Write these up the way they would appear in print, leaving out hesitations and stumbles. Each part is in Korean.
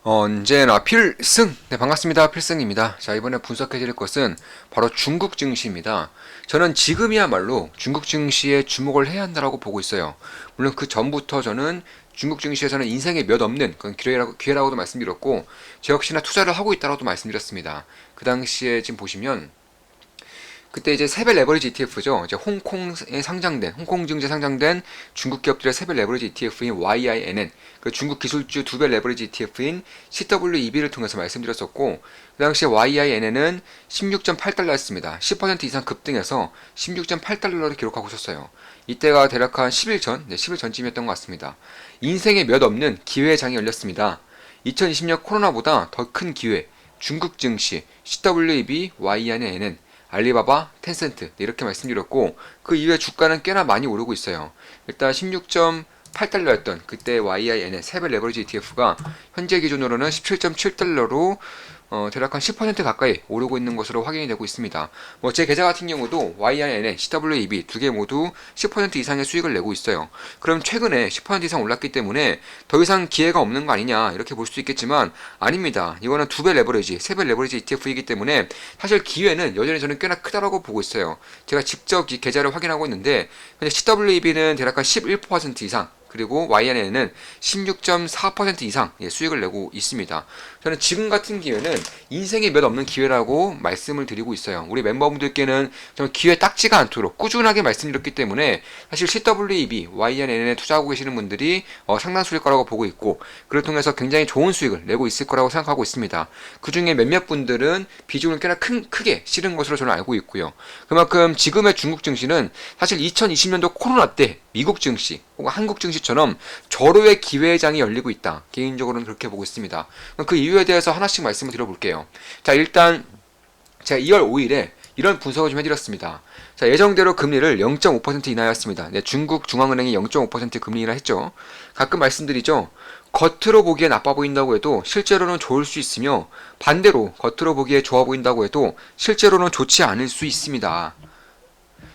언제나 필승! 네, 반갑습니다. 필승입니다. 자, 이번에 분석해드릴 것은 바로 중국 증시입니다. 저는 지금이야말로 중국 증시에 주목을 해야 한다고 보고 있어요. 물론 그 전부터 저는 중국 증시에서는 인생에 몇 없는 그런 기회라고도 말씀드렸고, 저 역시나 투자를 하고 있다고도 말씀드렸습니다. 그 당시에 지금 보시면 그때 이제 세배 레버리지 ETF죠. 이제 홍콩 증시에 상장된 중국 기업들의 세배 레버리지 ETF인 YINN, 그 중국 기술주 두 배 레버리지 ETF인 CWEB를 통해서 말씀드렸었고, 그 당시에 YINN은 16.8달러였습니다. 10% 이상 급등해서 16.8달러를 기록하고 있었어요. 이때가 대략 한 10일 전, 10일 전쯤이었던 것 같습니다. 인생에 몇 없는 기회의 장이 열렸습니다. 2020년 코로나보다 더 큰 기회, 중국 증시, CWEB, YINN, 알리바바, 텐센트 이렇게 말씀드렸고, 그 이후에 주가는 꽤나 많이 오르고 있어요. 일단 16.8달러였던 그때 YIN의 세배 레버리지 ETF가 현재 기준으로는 17.7달러로 대략 한 10% 가까이 오르고 있는 것으로 확인이 되고 있습니다. 제 계좌 같은 경우도 YIN의 CWEB 두 개 모두 10% 이상의 수익을 내고 있어요. 그럼 최근에 10% 이상 올랐기 때문에 더 이상 기회가 없는 거 아니냐 이렇게 볼 수 있겠지만, 아닙니다. 이거는 두 배 레버리지, 세 배 레버리지 ETF이기 때문에 사실 기회는 여전히 저는 꽤나 크다라고 보고 있어요. 제가 직접 이 계좌를 확인하고 있는데, CWEB는 대략 한 11% 이상, 그리고 YNN은 16.4% 이상 수익을 내고 있습니다. 저는 지금 같은 기회는 인생에 몇 없는 기회라고 말씀을 드리고 있어요. 우리 멤버분들께는 정말 기회 딱지가 않도록 꾸준하게 말씀드렸기 때문에 사실 CWEB, YNN에 투자하고 계시는 분들이 상당수일 거라고 보고 있고, 그를 통해서 굉장히 좋은 수익을 내고 있을 거라고 생각하고 있습니다. 그 중에 몇몇 분들은 비중을 꽤나 크게 실은 것으로 저는 알고 있고요. 그만큼 지금의 중국 증시는 사실 2020년도 코로나 때 미국 증시 혹은 한국 증시처럼 절호의 기회의 장이 열리고 있다. 개인적으로는 그렇게 보고 있습니다. 그 이유에 대해서 하나씩 말씀을 드려볼게요. 자, 일단 제가 2월 5일에 이런 분석을 좀 해드렸습니다. 자, 예정대로 금리를 0.5% 인하였습니다. 네, 중국 중앙은행이 0.5% 금리 인하했죠. 가끔 말씀드리죠. 겉으로 보기에 나빠 보인다고 해도 실제로는 좋을 수 있으며, 반대로 겉으로 보기에 좋아 보인다고 해도 실제로는 좋지 않을 수 있습니다.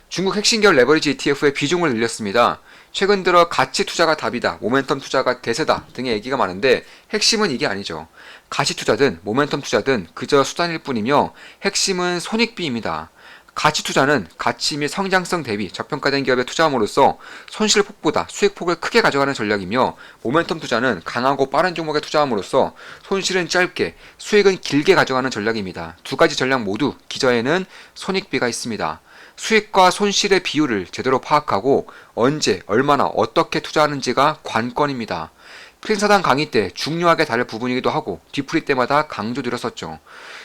중국 핵심 기업 레버리지 ETF의 비중을 늘렸습니다. 최근 들어 가치 투자가 답이다, 모멘텀 투자가 대세다 등의 얘기가 많은데, 핵심은 이게 아니죠. 가치 투자든 모멘텀 투자든 그저 수단일 뿐이며 핵심은 손익비입니다. 가치 투자는 가치 및 성장성 대비 저평가된 기업에 투자함으로써 손실폭보다 수익폭을 크게 가져가는 전략이며, 모멘텀 투자는 강하고 빠른 종목에 투자함으로써 손실은 짧게 수익은 길게 가져가는 전략입니다. 두 가지 전략 모두 기저에는 손익비가 있습니다. 수익과 손실의 비율을 제대로 파악하고 언제, 얼마나, 어떻게 투자하는지가 관건입니다. 프린사단 강의 때 중요하게 다룰 부분이기도 하고 뒤풀이 때마다 강조드렸었죠.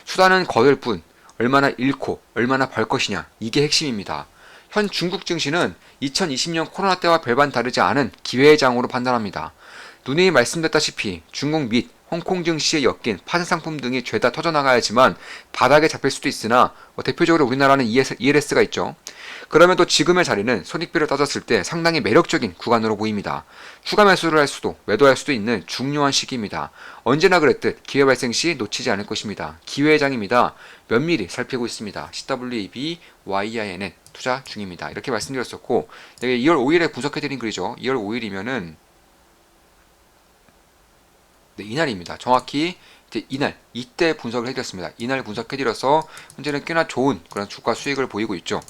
수단은 거들 뿐 얼마나 잃고 얼마나 벌 것이냐, 이게 핵심입니다. 현 중국 증시는 2020년 코로나 때와 별반 다르지 않은 기회의 장으로 판단합니다. 누누이 말씀드렸다시피 중국 및 홍콩 증시에 엮인 파생 상품 등이 죄다 터져나가야지만 바닥에 잡힐 수도 있으나, 대표적으로 우리나라는 ELS가 있죠. 그럼에도 지금의 자리는 손익비를 따졌을 때 상당히 매력적인 구간으로 보입니다. 추가 매수를 할 수도 매도할 수도 있는 중요한 시기입니다. 언제나 그랬듯 기회 발생 시 놓치지 않을 것입니다. 기회의 장입니다. 면밀히 살피고 있습니다. CWEB, YINN 투자 중입니다. 이렇게 말씀드렸었고, 2월 5일에 분석해드린 글이죠. 2월 5일이면은 이날입니다. 정확히 이때 분석을 해드렸습니다. 이날 분석해드려서 현재는 꽤나 좋은 그런 주가 수익을 보이고 있죠.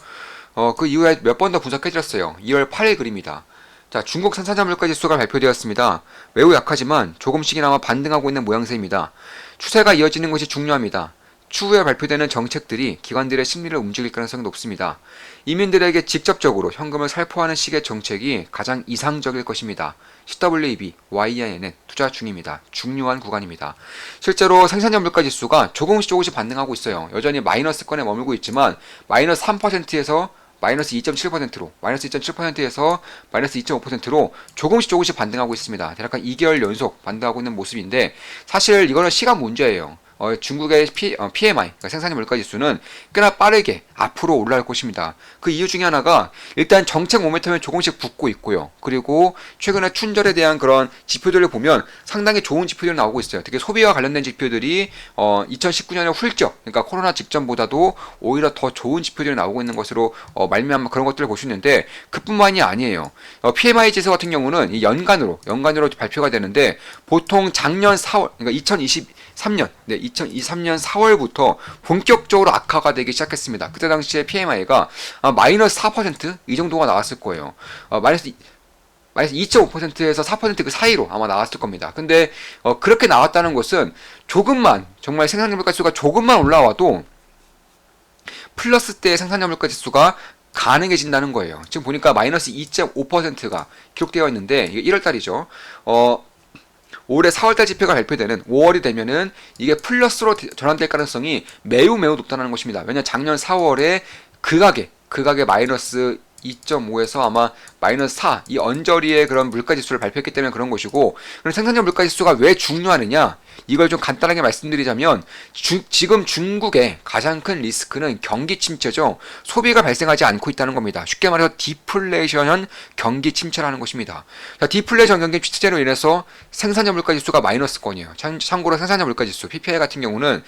그 이후에 몇 번 더 분석해드렸어요. 2월 8일 글입니다. 자, 중국 생산자 물가 지수가 발표되었습니다. 매우 약하지만 조금씩이나마 반등하고 있는 모양새입니다. 추세가 이어지는 것이 중요합니다. 추후에 발표되는 정책들이 기관들의 심리를 움직일 가능성이 높습니다. 이민들에게 직접적으로 현금을 살포하는 식의 정책이 가장 이상적일 것입니다. CWEB, YINN 투자 중입니다. 중요한 구간입니다. 실제로 생산자 물가 지수가 조금씩 반등하고 있어요. 여전히 마이너스권에 머물고 있지만 마이너스 3%에서 마이너스 2.7%로, 마이너스 2.7%에서 마이너스 2.5%로 조금씩 반등하고 있습니다. 대략 한 2개월 연속 반등하고 있는 모습인데, 사실 이거는 시간 문제예요. 중국의 PMI, 그러니까 생산력 물가지수는 꽤나 빠르게 앞으로 올라갈 것입니다. 그 이유 중에 하나가 일단 정책 모멘텀이 조금씩 붙고 있고요. 그리고 최근에 춘절에 대한 그런 지표들을 보면 상당히 좋은 지표들이 나오고 있어요. 특히 소비와 관련된 지표들이 2019년에 훌쩍, 그러니까 코로나 직전보다도 오히려 더 좋은 지표들이 나오고 있는 것으로 말미암아 그런 것들을 볼 수 있는데, 그뿐만이 아니에요. PMI 지수 같은 경우는 이 연간으로 발표가 되는데, 보통 작년 4월, 그러니까 2023년 4월부터 본격적으로 악화가 되기 시작했습니다. 그때 당시에 PMI가 마이너스 4% 이 정도가 나왔을 거예요. 마이너스 2.5%에서 4% 그 사이로 아마 나왔을 겁니다. 근데 그렇게 나왔다는 것은 조금만, 정말 생산력 물가지수가 조금만 올라와도 플러스 때의 생산력 물가지수가 가능해진다는 거예요. 지금 보니까 마이너스 2.5%가 기록되어 있는데, 이게 1월달이죠. 올해 4월달 지표가 발표되는 5월이 되면은 이게 플러스로 전환될 가능성이 매우 높다는 것입니다. 왜냐면 작년 4월에 극악의 마이너스 2.5에서 아마 마이너스 4, 이 언저리의 그런 물가지수를 발표했기 때문에 그런 것이고, 그럼 생산력 물가지수가 왜 중요하느냐? 이걸 좀 간단하게 말씀드리자면, 지금 중국의 가장 큰 리스크는 경기 침체죠. 소비가 발생하지 않고 있다는 겁니다. 쉽게 말해서 디플레이션형 경기 침체라는 것입니다. 자, 디플레이션 경기 침체로 인해서 생산력 물가지수가 마이너스권이에요. 참고로 생산력 물가지수 PPI 같은 경우는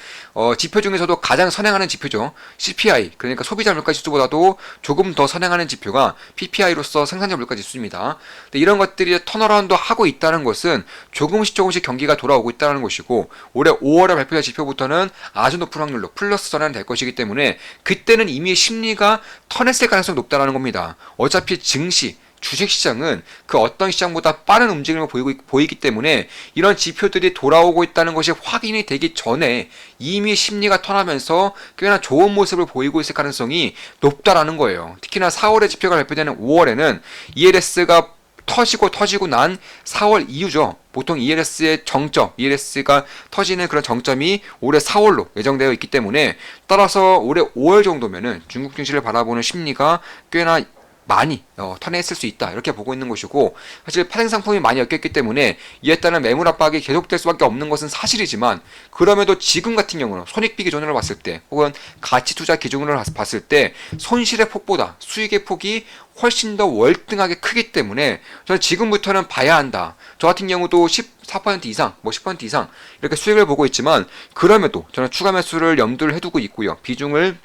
지표 중에서도 가장 선행하는 지표죠. CPI, 그러니까 소비자 물가지수보다도 조금 더 선행하는 지표가 PPI로서 생산력 물가지수입니다. 근데 이런 것들이 턴어라운드 하고 있다는 것은 조금씩 경기가 돌아오고 있다는 것이고, 올해 5월에 발표될 지표부터는 아주 높은 확률로 플러스 전환될 것이기 때문에 그때는 이미 심리가 턴했을 가능성이 높다는 겁니다. 어차피 증시, 주식시장은 그 어떤 시장보다 빠른 움직임을 보이기 때문에 이런 지표들이 돌아오고 있다는 것이 확인이 되기 전에 이미 심리가 턴하면서 꽤나 좋은 모습을 보이고 있을 가능성이 높다라는 거예요. 특히나 4월에 지표가 발표되는 5월에는 ELS가 터지고 난 4월 이후죠. 보통 ELS가 터지는 그런 정점이 올해 4월로 예정되어 있기 때문에, 따라서 올해 5월 정도면은 중국 증시를 바라보는 심리가 꽤나 많이 턴했을 수 있다, 이렇게 보고 있는 것이고, 사실 파생 상품이 많이 엮였기 때문에 이에 따른 매물 압박이 계속될 수밖에 없는 것은 사실이지만, 그럼에도 지금 같은 경우는 손익비 기준으로 봤을 때 혹은 가치 투자 기준으로 봤을 때 손실의 폭보다 수익의 폭이 훨씬 더 월등하게 크기 때문에 저는 지금부터는 봐야 한다. 저 같은 경우도 14% 이상, 10% 이상 이렇게 수익을 보고 있지만, 그럼에도 저는 추가 매수를 염두를 해두고 있고요. 비중을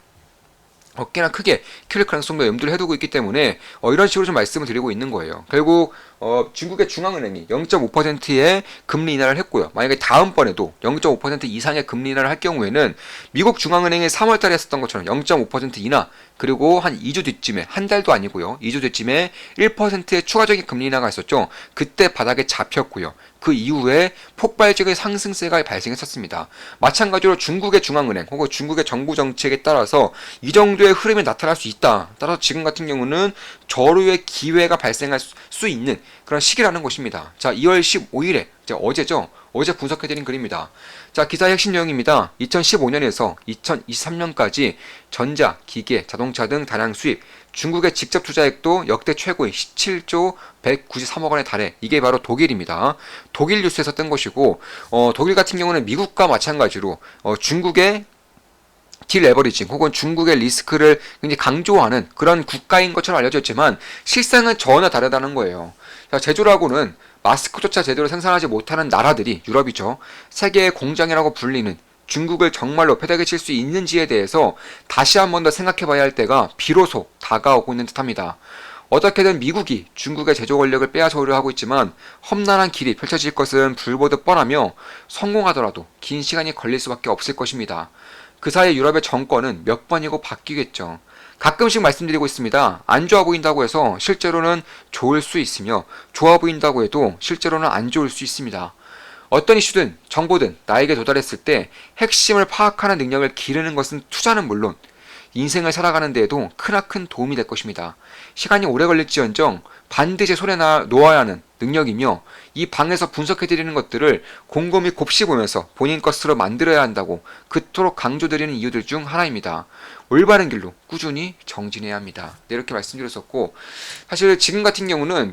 꽤나 크게 키울 가능성도 염두를 해두고 있기 때문에 이런 식으로 좀 말씀을 드리고 있는 거예요. 결국 중국의 중앙은행이 0.5%의 금리 인하를 했고요. 만약에 다음번에도 0.5% 이상의 금리 인하를 할 경우에는 미국 중앙은행이 3월달에 했었던 것처럼 0.5% 인하, 그리고 한 2주 뒤쯤에, 한 달도 아니고요, 2주 뒤쯤에 1%의 추가적인 금리 인하가 있었죠. 그때 바닥에 잡혔고요. 그 이후에 폭발적인 상승세가 발생했었습니다. 마찬가지로 중국의 중앙은행 혹은 중국의 정부 정책에 따라서 이 정도의 흐름이 나타날 수 있다. 따라서 지금 같은 경우는 저로의 기회가 발생할 수 있는 그런 시기라는 것입니다. 자, 2월 15일에 어제죠. 어제 분석해드린 글입니다. 자, 기사의 핵심 내용입니다. 2015년에서 2023년까지 전자, 기계, 자동차 등 다량 수입, 중국의 직접 투자액도 역대 최고의 17조 193억 원에 달해. 이게 바로 독일입니다. 독일 뉴스에서 뜬 것이고, 독일 같은 경우는 미국과 마찬가지로 중국의 딜레버리징 혹은 중국의 리스크를 굉장히 강조하는 그런 국가인 것처럼 알려져 있지만, 실상은 전혀 다르다는 거예요. 자, 제조라고는 마스크조차 제대로 생산하지 못하는 나라들이, 유럽이죠, 세계의 공장이라고 불리는 중국을 정말로 패대기 칠 수 있는지에 대해서 다시 한 번 더 생각해 봐야 할 때가 비로소 다가오고 있는 듯합니다. 어떻게든 미국이 중국의 제조 권력을 빼앗아오려 하고 있지만 험난한 길이 펼쳐질 것은 불보듯 뻔하며, 성공하더라도 긴 시간이 걸릴 수밖에 없을 것입니다. 그 사이 유럽의 정권은 몇 번이고 바뀌겠죠. 가끔씩 말씀드리고 있습니다. 안 좋아 보인다고 해서 실제로는 좋을 수 있으며, 좋아 보인다고 해도 실제로는 안 좋을 수 있습니다. 어떤 이슈든 정보든 나에게 도달했을 때 핵심을 파악하는 능력을 기르는 것은, 투자는 물론 인생을 살아가는 데에도 크나큰 도움이 될 것입니다. 시간이 오래 걸릴지언정 반드시 손에 놓아야 하는 능력이며, 이 방에서 분석해드리는 것들을 곰곰이 곱씹으면서 본인 것으로 만들어야 한다고 그토록 강조드리는 이유들 중 하나입니다. 올바른 길로 꾸준히 정진해야 합니다. 네, 이렇게 말씀드렸었고, 사실 지금 같은 경우는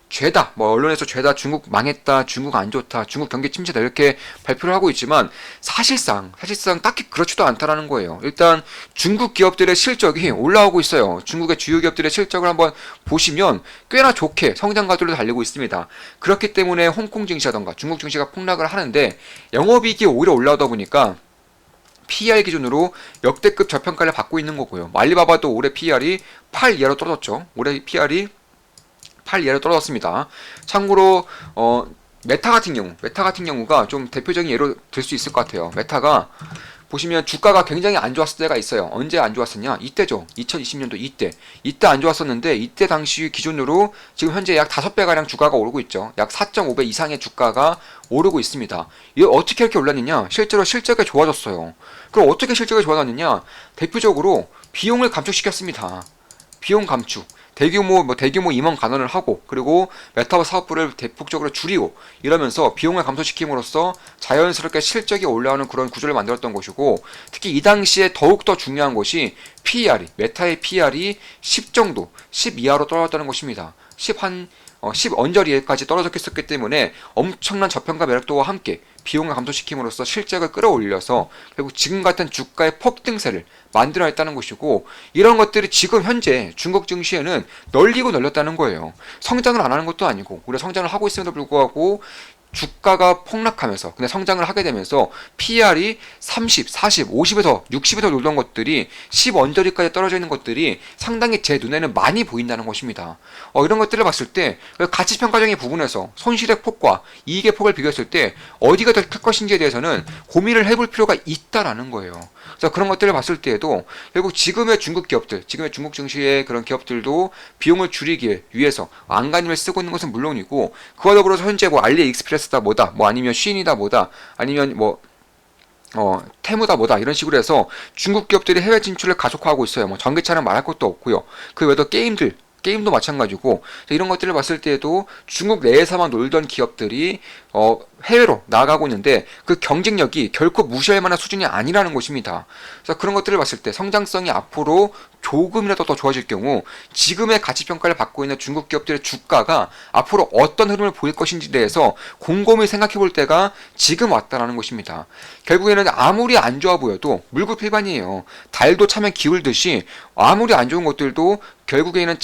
죄다, 뭐 언론에서 죄다, 중국 망했다, 중국 안 좋다, 중국 경기 침체다 이렇게 발표를 하고 있지만 사실상 딱히 그렇지도 않다라는 거예요. 일단 중국 기업들의 실적이 올라오고 있어요. 중국의 주요 기업들의 실적을 한번 보시면 꽤나 좋게 성장 가도를 달리고 있습니다. 그렇기 때문에 홍콩 증시라던가 중국 증시가 폭락을 하는데 영업이익이 오히려 올라오다 보니까 PER 기준으로 역대급 저평가를 받고 있는 거고요. 알리바바도 올해 PER이 8 이하로 떨어졌죠. 올해 PER이 8 이하로 떨어졌습니다. 참고로 메타 같은 경우가 좀 대표적인 예로 들 수 있을 것 같아요. 메타가 보시면 주가가 굉장히 안 좋았을 때가 있어요. 언제 안 좋았었냐? 이때죠. 2020년도 이때 안 좋았었는데 이때 당시 기준으로 지금 현재 약 5배가량 주가가 오르고 있죠. 약 4.5배 이상의 주가가 오르고 있습니다. 이거 어떻게 이렇게 올랐느냐? 실제로 실적이 좋아졌어요. 그럼 어떻게 실적이 좋아졌느냐? 대표적으로 비용을 감축시켰습니다. 비용 감축. 대규모 임원 간원을 하고, 그리고 메타버스 사업부를 대폭적으로 줄이고, 이러면서 비용을 감소시킴으로써 자연스럽게 실적이 올라오는 그런 구조를 만들었던 것이고, 특히 이 당시에 더욱더 중요한 것이 메타의 PER이 10 정도, 10 이하로 떨어졌다는 것입니다. 10 언저리에까지 떨어졌기 때문에 엄청난 저평가 매력도와 함께 비용을 감소시킴으로써 실적을 끌어올려서 결국 지금 같은 주가의 폭등세를 만들어냈다는 것이고, 이런 것들이 지금 현재 중국 증시에는 널리고 널렸다는 거예요. 성장을 안 하는 것도 아니고, 우리가 성장을 하고 있음에도 불구하고 주가가 폭락하면서, 근데 성장을 하게 되면서 PER이 30, 40, 50에서 60에서 놀던 것들이 10 언저리까지 떨어져 있는 것들이 상당히 제 눈에는 많이 보인다는 것입니다. 이런 것들을 봤을 때 가치평가적인 부분에서 손실의 폭과 이익의 폭을 비교했을 때 어디가 더 클 것인지에 대해서는 고민을 해볼 필요가 있다라는 거예요. 그래서 그런 것들을 봤을 때에도 결국 지금의 중국 기업들, 지금의 중국 증시의 그런 기업들도 비용을 줄이기 위해서 안간힘을 쓰고 있는 것은 물론이고, 그와 더불어서 현재 뭐 알리익스프레스다 뭐다, 뭐 아니면 쉬인이다 뭐다, 아니면 뭐 테무다 뭐다 이런 식으로 해서 중국 기업들이 해외 진출을 가속화하고 있어요. 뭐 전기차는 말할 것도 없고요. 그 외에도 게임도 마찬가지고, 이런 것들을 봤을 때에도 중국 내에서만 놀던 기업들이 해외로 나아가고 있는데 그 경쟁력이 결코 무시할 만한 수준이 아니라는 것입니다. 그래서 그런 것들을 봤을 때 성장성이 앞으로 조금이라도 더 좋아질 경우 지금의 가치평가를 받고 있는 중국 기업들의 주가가 앞으로 어떤 흐름을 보일 것인지에 대해서 곰곰이 생각해 볼 때가 지금 왔다라는 것입니다. 결국에는 아무리 안 좋아 보여도 물구일반이에요. 달도 차면 기울듯이 아무리 안 좋은 것들도 결국에는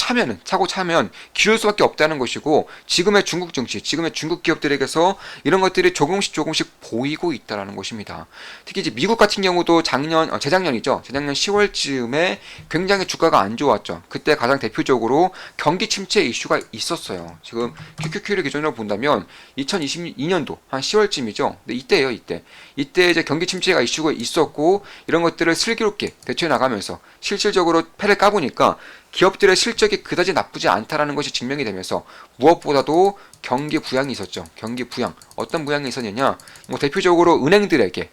차고 차면 기울 수밖에 없다는 것이고, 지금의 중국 증시, 지금의 중국 기업들에게서 이런 것들이 조금씩 보이고 있다는 것입니다. 특히 이제 미국 같은 경우도 재작년이죠. 재작년 10월쯤에 굉장히 주가가 안 좋았죠. 그때 가장 대표적으로 경기 침체 이슈가 있었어요. 지금 QQQ를 기준으로 본다면 2022년도 한 10월쯤이죠. 근데 이때예요, 이때 이제 경기 침체가 이슈가 있었고, 이런 것들을 슬기롭게 대처해 나가면서 실질적으로 패를 까보니까 기업들의 실적이 그다지 나쁘지 않다라는 것이 증명이 되면서, 무엇보다도 경기 부양이 있었죠. 경기 부양. 어떤 부양이 있었느냐? 뭐 대표적으로 은행들에게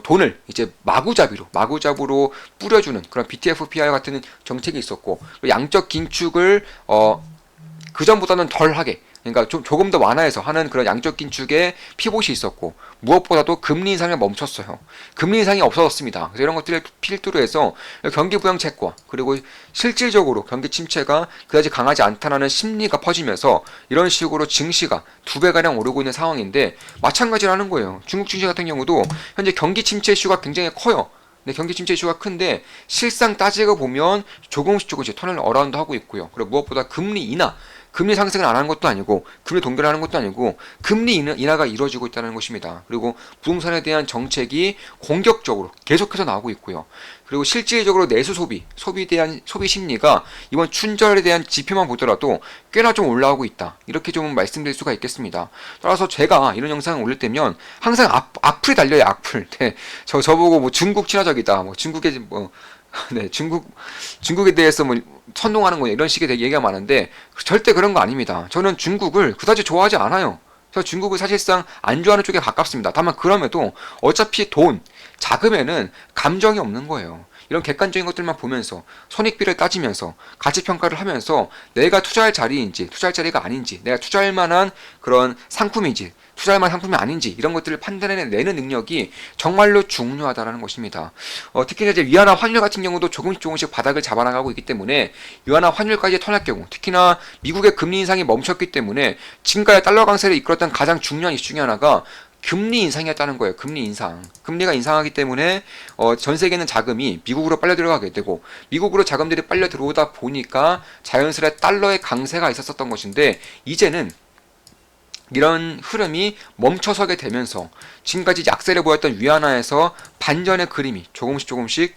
돈을 이제 마구잡이로 뿌려주는 그런 BTFPR 같은 정책이 있었고, 양적 긴축을 그 전보다는 덜하게, 그러니까 조금 더 완화해서 하는 그런 양적 긴축의 피봇이 있었고, 무엇보다도 금리 인상을 멈췄어요. 금리 인상이 없어졌습니다. 그래서 이런 것들을 필두로 해서 경기 부양책과, 그리고 실질적으로 경기 침체가 그다지 강하지 않다는 심리가 퍼지면서 이런 식으로 증시가 2배가량 오르고 있는 상황인데, 마찬가지라는 거예요. 중국 증시 같은 경우도 현재 경기 침체 이슈가 굉장히 커요. 근데 경기 침체 이슈가 큰데 실상 따지고 보면 조금씩 턴을 어라운드 하고 있고요. 그리고 무엇보다 금리 상승을 안 하는 것도 아니고, 금리 동결을 하는 것도 아니고, 금리 인하가 이루어지고 있다는 것입니다. 그리고 부동산에 대한 정책이 공격적으로 계속해서 나오고 있고요. 그리고 실질적으로 내수 소비에 대한 소비 심리가 이번 춘절에 대한 지표만 보더라도 꽤나 좀 올라오고 있다. 이렇게 좀 말씀드릴 수가 있겠습니다. 따라서 제가 이런 영상을 올릴 때면 항상 악플이 달려요, 악플. 네, 저보고 뭐 중국 친화적이다, 뭐 중국에 네, 중국에 대해서 뭐 선동하는 거냐 이런 식의 얘기가 많은데, 절대 그런 거 아닙니다. 저는 중국을 그다지 좋아하지 않아요. 저 중국을 사실상 안 좋아하는 쪽에 가깝습니다. 다만 그럼에도 어차피 자금에는 감정이 없는 거예요. 이런 객관적인 것들만 보면서 손익비를 따지면서 가치평가를 하면서 내가 투자할 자리인지 투자할 자리가 아닌지 내가 투자할 만한 그런 상품인지 투자할 만한 상품이 아닌지 이런 것들을 판단해내는 능력이 정말로 중요하다는 것입니다. 특히 이제 위안화 환율 같은 경우도 조금씩 바닥을 잡아나가고 있기 때문에 위안화 환율까지 턴할 경우 특히나 미국의 금리 인상이 멈췄기 때문에 지금까지 달러 강세를 이끌었던 가장 중요한 이슈 중에 하나가 금리 인상이었다는 거예요. 금리 인상. 금리가 인상하기 때문에 전 세계 있는 자금이 미국으로 빨려 들어가게 되고 미국으로 자금들이 빨려 들어오다 보니까 자연스레 달러의 강세가 있었던 것인데 이제는 이런 흐름이 멈춰서게 되면서 지금까지 약세를 보였던 위안화에서 반전의 그림이 조금씩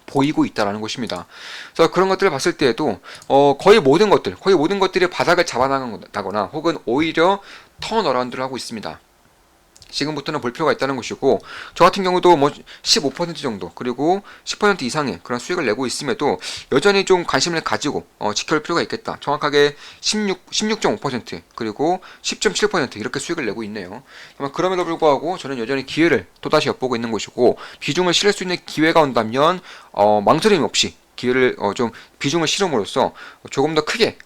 보이고 있다는 것입니다. 그래서 그런 것들을 봤을 때에도 거의 모든 것들이 바닥을 잡아나가거나 혹은 오히려 턴어라운드를 하고 있습니다. 지금부터는 볼 필요가 있다는 것이고 저 같은 경우도 뭐 15% 정도 그리고 10% 이상의 그런 수익을 내고 있음에도 여전히 좀 관심을 가지고 지켜볼 필요가 있겠다. 정확하게 16.5% 그리고 10.7% 이렇게 수익을 내고 있네요. 그럼에도 불구하고 저는 여전히 기회를 또다시 엿보고 있는 것이고 비중을 실을 수 있는 기회가 온다면 망설임 없이 기회를 좀 비중을 실음으로써 조금 더 크게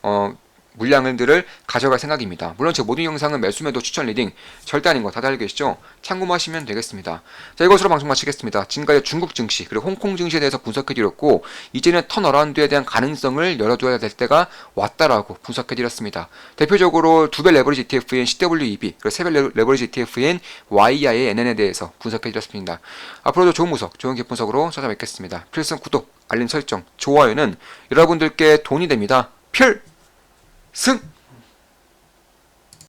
물량들을 가져갈 생각입니다. 물론 제 모든 영상은 매수매도 추천 리딩 절대 아닌 거 다들 알고 계시죠? 참고하시면 되겠습니다. 자, 이것으로 방송 마치겠습니다. 지금까지 중국 증시 그리고 홍콩 증시에 대해서 분석해드렸고 이제는 턴어라운드에 대한 가능성을 열어줘야 될 때가 왔다라고 분석해드렸습니다. 대표적으로 두배 레버리지 ETF인 CWEB 그리고 세배 레버리지 ETF인 YINN에 대해서 분석해드렸습니다. 앞으로도 좋은 분석, 좋은 기분석으로 찾아뵙겠습니다. 필승 구독, 알림 설정, 좋아요는 여러분들께 돈이 됩니다. 필승!